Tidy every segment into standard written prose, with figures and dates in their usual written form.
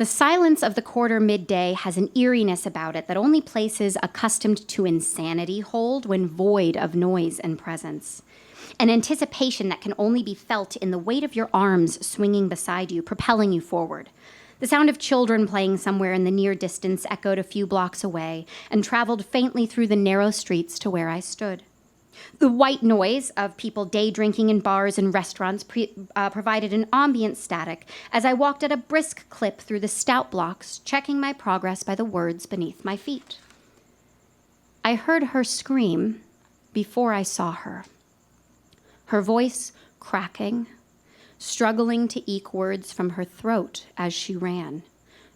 The silence of the quarter midday has an eeriness about it that only places accustomed to insanity hold when void of noise and presence. An anticipation that can only be felt in the weight of your arms swinging beside you, propelling you forward. The sound of children playing somewhere in the near distance echoed a few blocks away and traveled faintly through the narrow streets to where I stood. The white noise of people day drinking in bars and restaurants provided an ambient static as I walked at a brisk clip through the stout blocks, checking my progress by the words beneath my feet. I heard her scream before I saw her. Her voice cracking, struggling to eke words from her throat as she ran,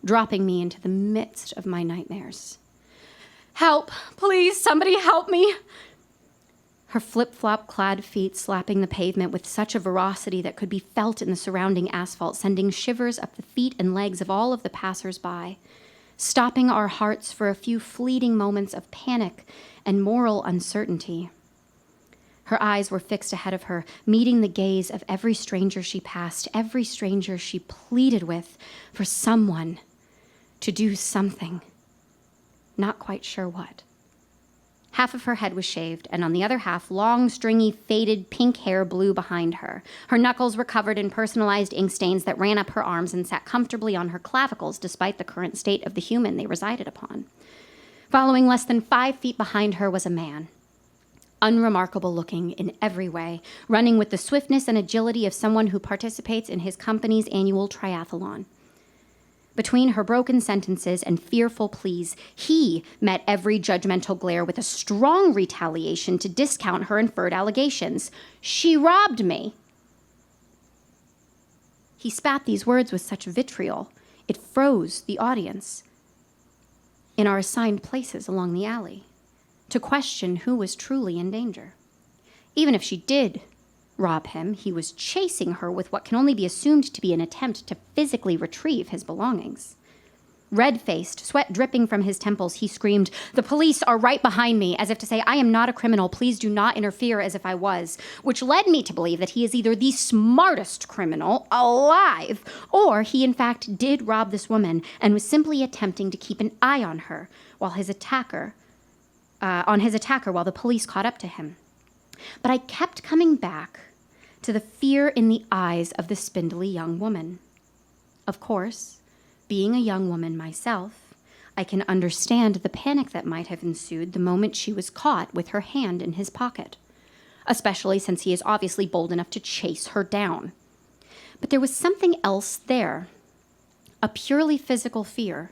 dropping me into the midst of my nightmares. "Help! Please, somebody help me!" Her flip-flop clad feet slapping the pavement with such a ferocity that could be felt in the surrounding asphalt, sending shivers up the feet and legs of all of the passers-by, stopping our hearts for a few fleeting moments of panic and moral uncertainty. Her eyes were fixed ahead of her, meeting the gaze of every stranger she passed, every stranger she pleaded with for someone to do something. Not quite sure what. Half of her head was shaved, and on the other half, long, stringy, faded pink hair blew behind her. Her knuckles were covered in personalized ink stains that ran up her arms and sat comfortably on her clavicles, despite the current state of the human they resided upon. Following less than 5 feet behind her was a man, unremarkable looking in every way, running with the swiftness and agility of someone who participates in his company's annual triathlon. Between her broken sentences and fearful pleas, he met every judgmental glare with a strong retaliation to discount her inferred allegations. "She robbed me." He spat these words with such vitriol, it froze the audience in our assigned places along the alley to question who was truly in danger. Even if she did rob him, he was chasing her with what can only be assumed to be an attempt to physically retrieve his belongings. Red-faced, sweat dripping from his temples, he screamed, "The police are right behind me," as if to say, "I am not a criminal, please do not interfere," as if I was, which led me to believe that he is either the smartest criminal alive, or he in fact did rob this woman and was simply attempting to keep an eye on her while his attacker while the police caught up to him. But I kept coming back to the fear in the eyes of the spindly young woman. Of course, being a young woman myself, I can understand the panic that might have ensued the moment she was caught with her hand in his pocket, especially since he is obviously bold enough to chase her down. But there was something else there, a purely physical fear,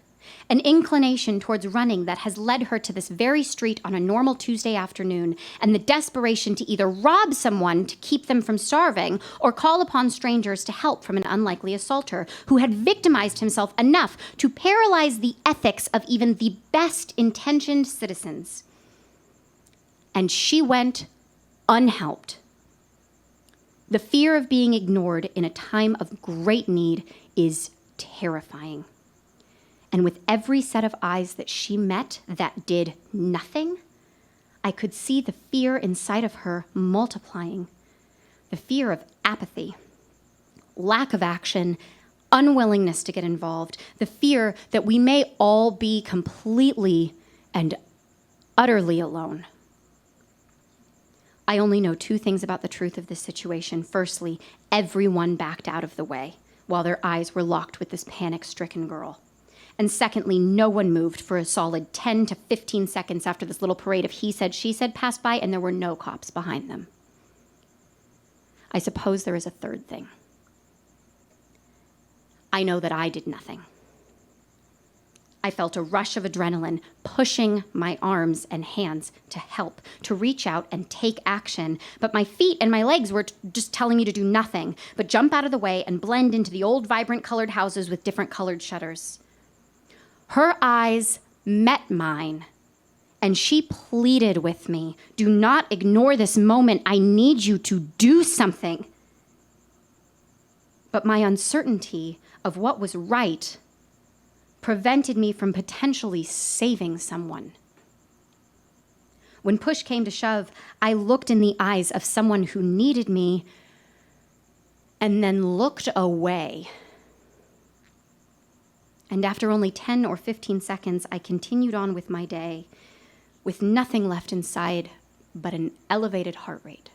an inclination towards running that has led her to this very street on a normal Tuesday afternoon, and the desperation to either rob someone to keep them from starving or call upon strangers to help from an unlikely assaulter who had victimized himself enough to paralyze the ethics of even the best-intentioned citizens. And she went unhelped. The fear of being ignored in a time of great need is terrifying. And with every set of eyes that she met that did nothing, I could see the fear inside of her multiplying. The fear of apathy, lack of action, unwillingness to get involved, the fear that we may all be completely and utterly alone. I only know 2 things about the truth of this situation. Firstly, everyone backed out of the way while their eyes were locked with this panic-stricken girl. And secondly, no one moved for a solid 10 to 15 seconds after this little parade of he said, she said passed by, and there were no cops behind them. I suppose there is a third thing. I know that I did nothing. I felt a rush of adrenaline pushing my arms and hands to help, to reach out and take action. But my feet and my legs were just telling me to do nothing but jump out of the way and blend into the old vibrant colored houses with different colored shutters. Her eyes met mine, and she pleaded with me, "Do not ignore this moment. I need you to do something." But my uncertainty of what was right prevented me from potentially saving someone. When push came to shove, I looked in the eyes of someone who needed me and then looked away. and after only 10 or 15 seconds, I continued on with my day, with nothing left inside but an elevated heart rate.